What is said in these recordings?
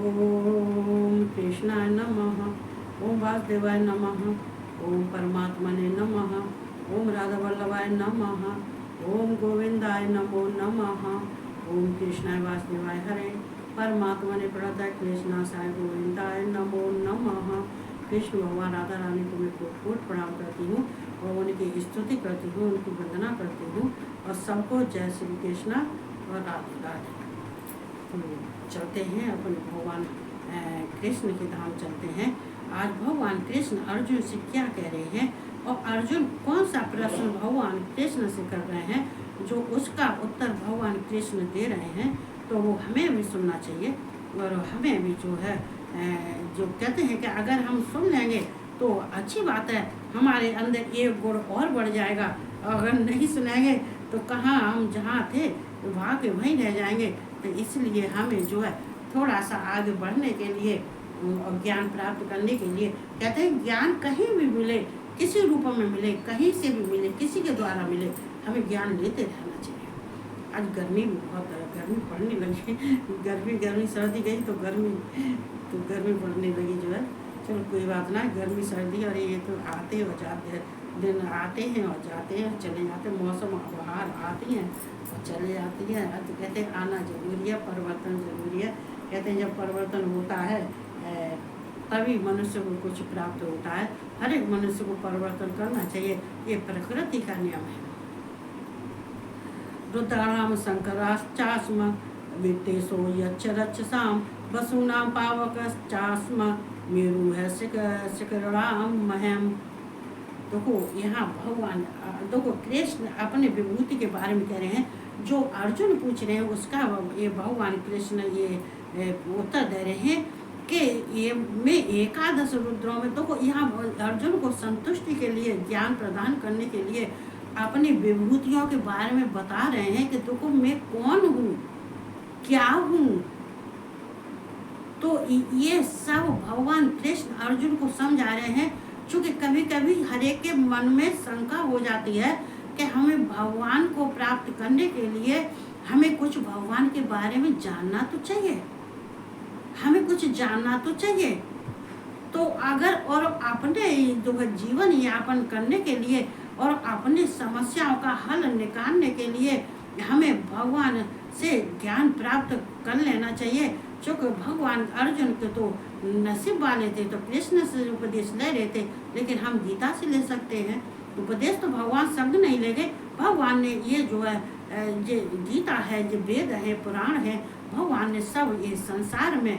ओम कृष्णाय नमः। ओम वासुदेवाय नमः। ओम परमात्मने नमः। ओम राधा वल्लभाय नमः। ओम गोविंदाय नमो नमः। ओम कृष्णाय वासुदेवाय हरे परमात्मने प्रणतः कृष्णाय गोविंदाय नमो नमः। कृष्ण भगवान राधा रानी को मैं कोट कोट प्रणाम करती हूँ और उनकी स्तुति करती हूँ, उनकी वंदना करती हूँ और सबको जय श्री कृष्ण और राधे राधे। चलते हैं अपन भगवान कृष्ण के धाम चलते हैं। आज भगवान कृष्ण अर्जुन से क्या कह रहे हैं और अर्जुन कौन सा प्रश्न भगवान कृष्ण से कर रहे हैं, जो उसका उत्तर भगवान कृष्ण दे रहे हैं, तो वो हमें भी सुनना चाहिए। और हमें भी जो है जो कहते हैं कि अगर हम सुन लेंगे तो अच्छी बात है, हमारे अंदर एक गुण और बढ़ जाएगा। अगर नहीं सुनेंगे तो कहाँ हम जहाँ थे वहाँ के वहीं रह जाएंगे। तो इसलिए हमें जो है थोड़ा सा आगे बढ़ने के लिए और ज्ञान प्राप्त करने के लिए, कहते हैं ज्ञान कहीं भी मिले, किसी रूप में मिले, कहीं से भी मिले, किसी के द्वारा मिले, हमें ज्ञान लेते रहना चाहिए। आज गर्मी भी बहुत है, गर्मी पड़ने लगी। गर्मी सर्दी गई तो गर्मी पड़ने लगी जो है। चलो कोई बात ना, गर्मी सर्दी और ये तो आते और जाते हैं, दिन आते हैं और जाते हैं, चले जाते हैं, मौसम बाहर आती हैं और चले जाती हैं। तो कहते हैं आना जरूरी है, परिवर्तन जरूरी है। कहते हैं जब परिवर्तन होता है तभी मनुष्य को कुछ प्राप्त होता है। हर एक मनुष्य को परिवर्तन करना चाहिए, ये प्रकृति का नियम है। रुद्राणाम शंकराश्चास्म वित्तेशो यच्चरच्छसाम वसूनाम पावकश्चास्म मेरु है शिखराम महम। देखो यहाँ भगवान देखो कृष्ण अपने विभूति के बारे में कह रहे हैं। जो अर्जुन पूछ रहे हैं उसका ये भगवान कृष्ण ये उत्तर दे रहे हैं कि ये मैं एकादश रुद्रों में, देखो यहाँ अर्जुन को संतुष्टि के लिए, ज्ञान प्रदान करने के लिए अपनी विभूतियों के बारे में बता रहे हैं कि देखो मैं कौन हूँ, क्या हूँ। तो ये सब भगवान कृष्ण अर्जुन को समझा रहे हैं। चूँकि कभी कभी हर एक के मन में शंका हो जाती है कि हमें भगवान को प्राप्त करने के लिए हमें कुछ भगवान के बारे में जानना तो चाहिए, हमें कुछ जानना तो चाहिए। तो अगर और अपने जो है जीवन यापन करने के लिए और अपनी समस्याओं का हल निकालने के लिए हमें भगवान से ज्ञान प्राप्त कर लेना चाहिए। चूँकि भगवान अर्जुन के तो नसीब वाले थे तो कृष्ण से उपदेश ले रहे थे, लेकिन हम गीता से ले सकते हैं उपदेश। तो भगवान शब्द नहीं ले गए, भगवान ने ये जो है जो गीता है, जो वेद है, पुराण है, भगवान ने सब ये संसार में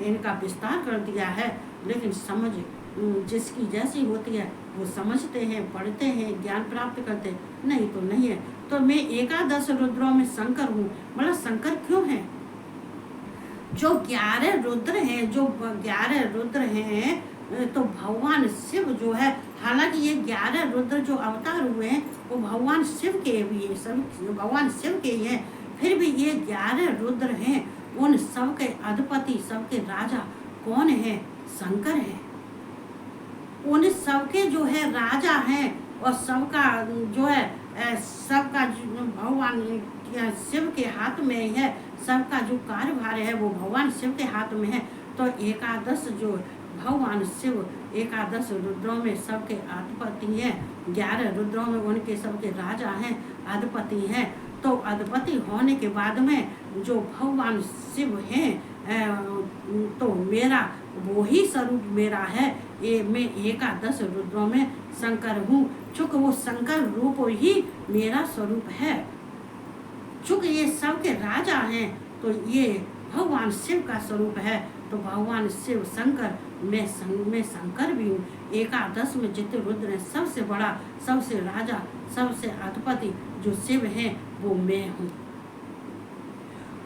इनका विस्तार कर दिया है। लेकिन समझ जिसकी जैसी होती है वो समझते हैं, पढ़ते हैं, ज्ञान प्राप्त करते हैं, नहीं तो नहीं है। तो मैं एकादश रुद्रों में शंकर हूँ। मतलब शंकर क्यों है? जो 11 रुद्र हैं, जो 11 रुद्र हैं, तो भगवान शिव जो है, हालांकि ये 11 रुद्र जो अवतार हुए हैं वो भगवान शिव के भी है, सब भगवान शिव के ही हैं। फिर भी ये 11 रुद्र हैं, उन सब के अधिपति, सबके राजा कौन है? शंकर है। उन सबके जो है राजा हैं और सबका जो है सबका भगवान शिव के हाथ में है। सबका जो कार्यभार है वो भगवान शिव के हाथ में है। तो एकादश जो भगवान शिव एकादश रुद्रों में सबके अधिपति हैं, 11 रुद्रों में उनके सबके राजा हैं, अधिपति हैं। तो अधिपति होने के बाद में जो भगवान शिव हैं, तो मेरा वही स्वरूप मेरा है। ये मैं एकादश रुद्रों में शंकर हूँ। चूँकि वो शंकर रूप ही मेरा स्वरूप है। चूँकि ये सबके राजा हैं तो ये भगवान शिव का स्वरूप है। तो भगवान शिव शंकर, मैं शंकर भी हूँ। एकादश में जितने रुद्र हैं, सबसे बड़ा, सबसे राजा, सबसे अधिपति जो शिव हैं वो मैं हूँ।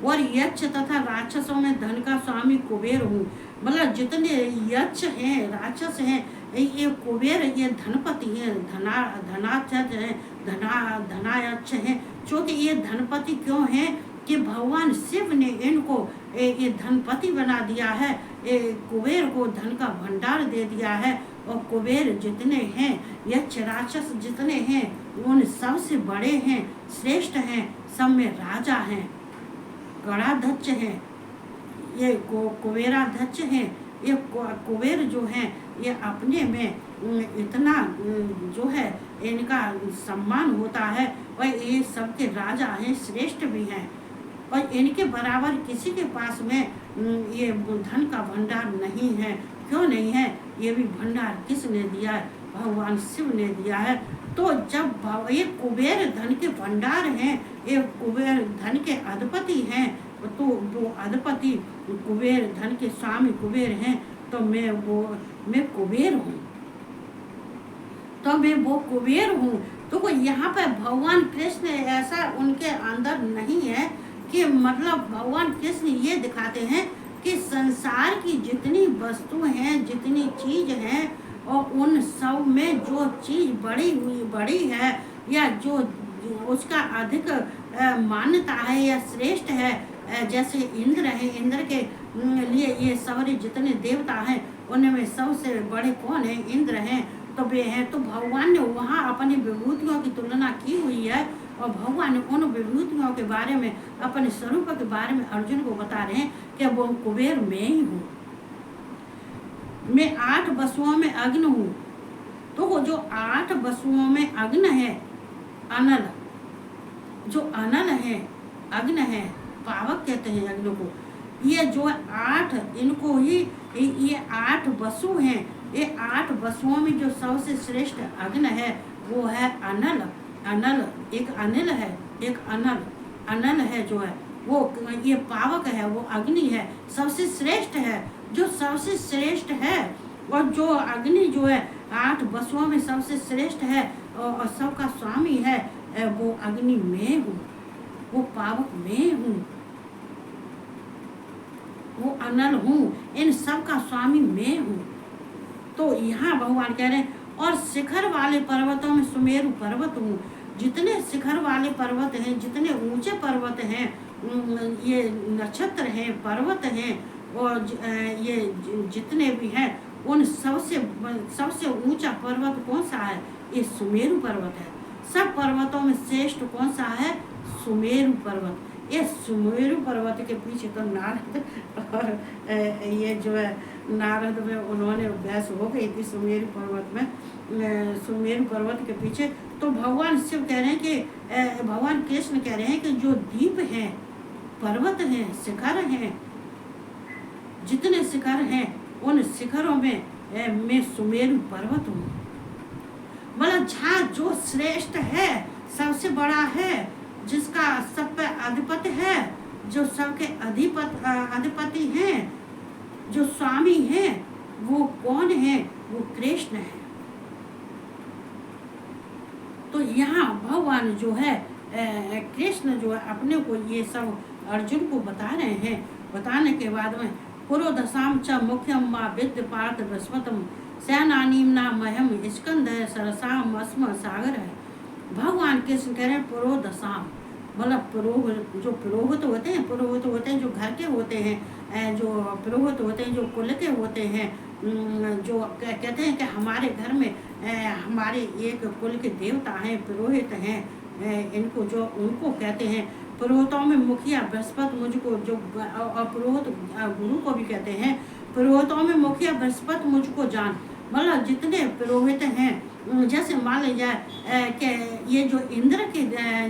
और यक्ष तथा राक्षसों में धन का स्वामी कुबेर हूँ। मतलब जितने यक्ष हैं, राक्षस हैं, ये कुबेर, ये धनपति हैं, धनाध्यक्ष हैं, धनाध्यक्ष हैं। क्योंकि ये धनपति क्यों हैं कि भगवान शिव ने इनको ये धनपति बना दिया है, कुबेर को धन का भंडार दे दिया है। और कुबेर जितने हैं, यक्ष राक्षस जितने हैं, उन सबसे बड़े हैं, श्रेष्ठ हैं, सब में राजा हैं, गणाध्यक्ष हैं। ये कुबेराध्यक्ष हैं, ये कुबेर जो हैं ये अपने में इतना जो है इनका सम्मान होता है, और ये सबके राजा हैं, श्रेष्ठ भी हैं, और इनके बराबर किसी के पास में ये धन का भंडार नहीं है। क्यों नहीं है? ये भी भंडार किसने दिया है? भगवान शिव ने दिया है। तो जब ये कुबेर धन के भंडार हैं, ये कुबेर धन के अधिपति हैं, तो वो अधिपति कुबेर धन के स्वामी कुबेर हैं, तो मैं कुबेर हूँ, तो मैं वो कुबेर हूँ। तो वो यहाँ पर भगवान कृष्ण ऐसा उनके अंदर नहीं है कि मतलब भगवान कृष्ण ये दिखाते हैं कि संसार की जितनी वस्तु हैं, जितनी चीज हैं, और उन सब में जो चीज बड़ी है या जो उसका अधिक मान्यता है या श्रेष्ठ है, जैसे इंद्र है, इंद्र के लिए ये सारे जितने देवता हैं उनमें सबसे बड़े कौन है? इंद्र हैं। तो वे हैं, तो भगवान ने वहाँ अपनी विभूतियों की तुलना की हुई है, और भगवान ने उन विभूतियों के बारे में, अपने स्वरूप के बारे में अर्जुन को बता रहे हैं कि वो कुबेर मैं ही हूँ, मैं 8 वसुओं में अग्नि हूँ। तो वो जो 8 वसुओं में अग्नि है, अनल, जो अनल है, अग्नि है, पावक कहते हैं अग्नि को, ये जो 8 इनको ही ये 8 वसु हैं, ये 8 वसुओं में जो सबसे श्रेष्ठ अग्नि है वो है अनल। अनल एक अनिल है, एक अनल है जो है वो, ये पावक है, वो अग्नि है, सबसे श्रेष्ठ है, जो सबसे श्रेष्ठ है। और जो अग्नि जो है 8 वसुओं में सबसे श्रेष्ठ है और सबका स्वामी है, वो अग्नि में हूँ, वो पावक में हूँ, वो अनल हूँ, इन सब का स्वामी मैं हूँ। तो यहाँ भगवान कह रहे हैं, और शिखर वाले पर्वतों में सुमेरु पर्वत हूँ। जितने शिखर वाले पर्वत हैं, जितने ऊंचे पर्वत हैं, ये नक्षत्र हैं, पर्वत हैं, और ये जितने भी हैं, उन सबसे ऊंचा पर्वत कौन सा है? ये सुमेरु पर्वत है। सब पर्वतों में श्रेष्ठ कौन सा है? सुमेरु पर्वत। ये सुमेरु पर्वत के पीछे तो नारद और ये जो है नारद में उन्होंने बहस हो गई थी सुमेरु पर्वत में, सुमेरु पर्वत के पीछे। तो भगवान शिव कह रहे हैं कि भगवान कृष्ण कह रहे हैं कि जो द्वीप हैं, पर्वत हैं, शिखर हैं, जितने शिखर हैं उन शिखरों में मैं सुमेरु पर्वत हूँ। मतलब जहाँ जो श्रेष्ठ है, सबसे बड़ा है, जिसका सब पे अधिपति है, जो सबके अधिपति हैं, जो स्वामी हैं, वो कौन है? वो कृष्ण है। तो यहाँ भगवान जो है कृष्ण जो है अपने को ये सब अर्जुन को बता रहे हैं। बताने के बाद में पुरोदशाम च मुख्यम मा विद्य पार्थ बृहस्पतम सेनानीम नाम महम स्कंद सरसाम अस्म सागर है। भगवान कृष्ण कह रहे हैं पुरोदशाम, मतलब जो पुरोहित होते हैं, जो घर के होते हैं, जो पुरोहित होते हैं, जो कुल के होते हैं, जो कहते हैं कि हमारे घर में हमारे एक कुल के देवता हैं, पुरोहित हैं, उनको कहते हैं पुरोहितों में मुखिया बृहस्पति मुझको, जो पुरोहित गुरु को भी कहते हैं पुरोहितों में मुखिया बृहस्पति मुझको जान। मतलब जितने पुरोहित हैं, जैसे मान लिया जाए कि ये जो इंद्र के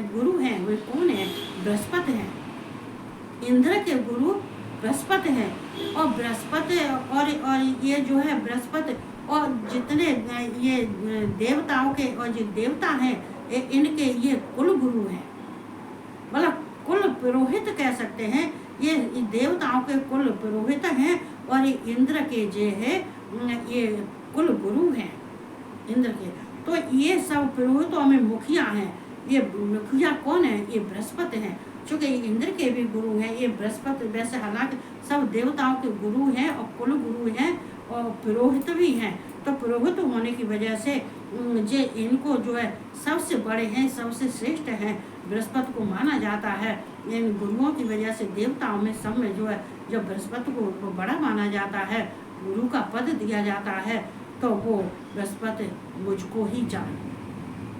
गुरु हैं वे कौन है? बृहस्पति हैं। इंद्र के गुरु बृहस्पति हैं, और बृहस्पति और ये जो है बृहस्पति और जितने ये देवताओं के और जो देवता हैं इनके ये कुल गुरु हैं। मतलब कुल पुरोहित कह सकते हैं, ये देवताओं के कुल पुरोहित हैं, और ये इंद्र के जो है ये कुल गुरु हैं इंद्र के। तो ये सब पुरोहितों में मुखिया हैं। ये मुखिया कौन है? ये बृहस्पति हैं। चूँकि इंद्र के भी गुरु हैं ये बृहस्पति, वैसे हालांकि सब देवताओं के गुरु हैं और कुल गुरु हैं और पुरोहित भी हैं। तो पुरोहित होने की वजह से जे इनको जो है सबसे बड़े हैं, सबसे श्रेष्ठ हैं, बृहस्पति को माना जाता है। इन गुरुओं की वजह से देवताओं में सब में जो है जब बृहस्पति को बड़ा माना जाता है, गुरु का पद दिया जाता है, तो वो बृहस्पति मुझको ही जान।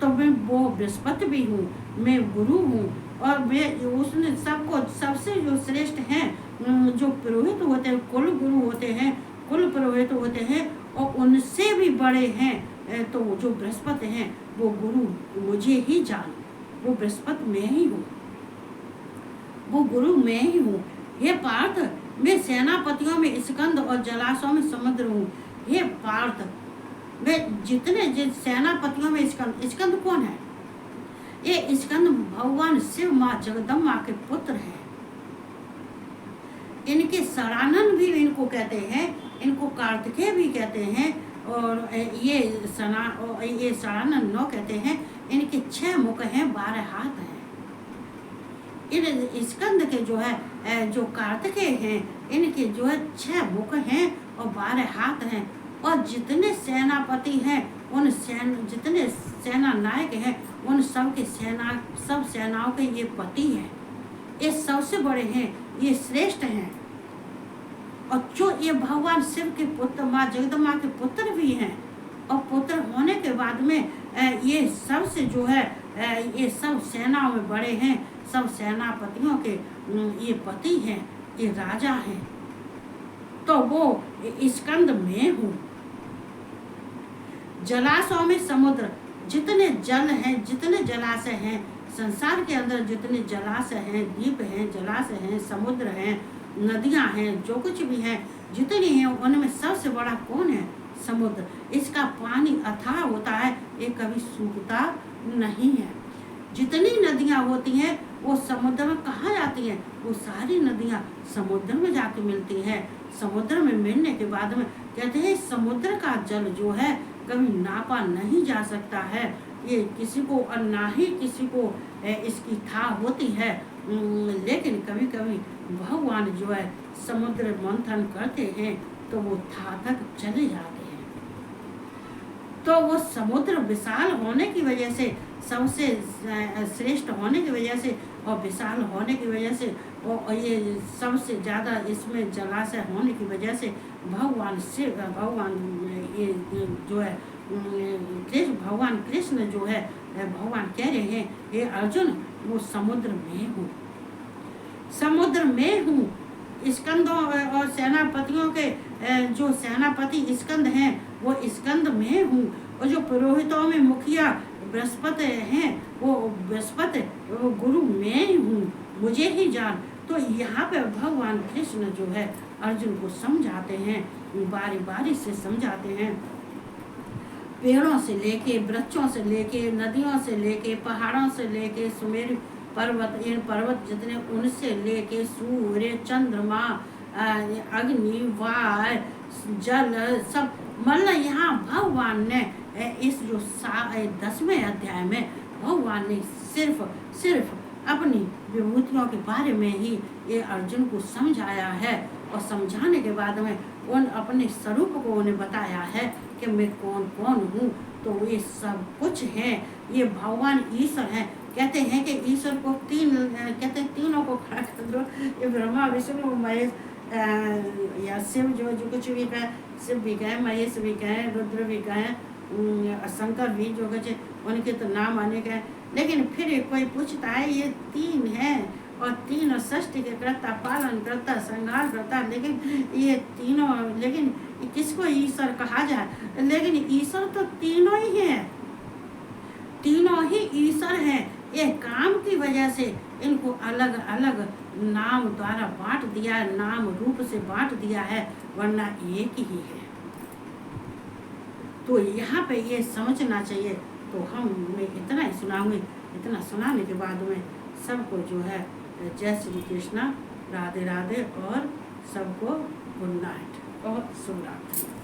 तो मैं वो बृहस्पति भी हूँ, मैं गुरु हूँ, और मैं उसने सबको सबसे जो श्रेष्ठ हैं जो पुरोहित होते हैं, कुल गुरु होते हैं, कुल पुरोहित होते हैं, और उनसे भी बड़े हैं तो जो बृहस्पति हैं वो गुरु मुझे ही जान, वो बृहस्पति मैं ही हूँ, वो गुरु मैं ही हूँ। हे पार्थ, मैं सेनापतियों में स्कंद और जलाशयों में समुद्र हूँ। हे पार्थ, मैं जितने सेनापतियों में स्कंद कौन है? ये स्कंद भगवान शिव माँ जगदम्बा के पुत्र हैं। इनके सरानन भी इनको कहते हैं, इनको कार्तिकेय भी कहते हैं, और ये सरानन 9 कहते हैं। इनके 6 मुख हैं, 12 हाथ हैं। इन स्कंद के जो है जो कार्तिकेय हैं, इनके जो है 6 मुख हैं और 12 हाथ हैं। और जितने सेनापति हैं, उन जितने सेना नायक हैं, उन सब सेनाओं के ये पति हैं, ये सबसे बड़े हैं, ये श्रेष्ठ हैं। और जो ये भगवान शिव के पुत्र, माँ जगदम्बा के पुत्र भी हैं, और पुत्र होने के बाद में ये सबसे जो है ये सब सेनाओं में बड़े हैं, सब सेनापतियों के ये पति हैं, ये राजा हैं। तो वो स्कंद में हूँ। जलाशयों में समुद्र, जितने जल हैं, जितने जलाशय हैं संसार के अंदर, जितने जलाशय हैं, द्वीप हैं, जलाशय हैं, समुद्र हैं, नदियां हैं, जो कुछ भी है, जितनी हैं, उनमें सबसे बड़ा कौन है? समुद्र। इसका पानी अथाह होता है, ये कभी सूखता नहीं है। जितनी नदियां होती हैं वो समुद्र में कहाँ जाती हैं? वो सारी नदियां समुद्र में जाके मिलती हैं। समुद्र में मिलने के बाद में कहते हैं समुद्र का जल जो है कभी नापा नहीं जा सकता है, ये किसी को और ना ही किसी को इसकी था होती है। लेकिन कभी कभी भगवान जो है समुद्र मंथन करते हैं तो वो था तक चले जाते हैं। तो वो समुद्र विशाल होने की वजह से, सबसे श्रेष्ठ होने की वजह से और विशाल होने की वजह से, और ये सबसे ज़्यादा इसमें जलाशय होने की वजह से भगवान ये जो है भगवान कृष्ण जो है, भगवान कह रहे हैं हे अर्जुन, वो समुद्र में हूँ, समुद्र में हूँ। स्कंदों और सेनापतियों के जो सेनापति स्कंद हैं वो स्कंद में हूँ, और जो पुरोहितों में मुखिया बृहस्पति हैं वो बृहस्पति, वो गुरु मैं हूँ, मुझे ही जान। तो यहाँ पे भगवान कृष्ण जो है अर्जुन को समझाते हैं, बारी बारी से समझाते हैं। पेड़ों से लेके, वृक्षों से लेके, नदियों से लेके, पहाड़ों से लेके, सुमेरु पर्वत, इन पर्वत जितने, उनसे लेके सूर्य, चंद्रमा, अग्नि, वायु, जल, सब, मतलब यहाँ भगवान ने इस जो 10वें अध्याय में भगवान ने सिर्फ अपनी विभूतियों के बारे में ही ये अर्जुन को समझाया है, और समझाने के बाद में उन अपने स्वरूप को उन्हें बताया है कि मैं कौन कौन हूँ। तो ये सब कुछ है, ये भगवान ईश्वर हैं। कहते हैं कि ईश्वर को कहते हैं तीनों को खड़ा कर दो, ये ब्रह्मा, विष्णु, महेश या शिव, जो कुछ भी कहे, शिव भी कहे, महेश भी कहे, रुद्र भी कहे, शंकर भी, जो कुछ उनके तो नाम आने के। लेकिन फिर कोई पूछता है ये 3 है और 3 सृष्टि के करता, पालन करता, संहार करता, लेकिन ये तीनों, लेकिन किसको ईश्वर कहा जाए? लेकिन ईश्वर तो तीनों ही हैं, तीनों ही ईश्वर हैं। ये काम की वजह से इनको अलग अलग नाम द्वारा बांट दिया है, नाम रूप से बांट दिया है, वरना एक ही है। तो यहाँ पे ये समझना चाहिए। तो मैं इतना ही सुनाऊंगी। इतना सुनाने के बाद में सबको जो है जय श्री कृष्णा, राधे राधे, और सबको गुड नाइट और शुभ रात्रि।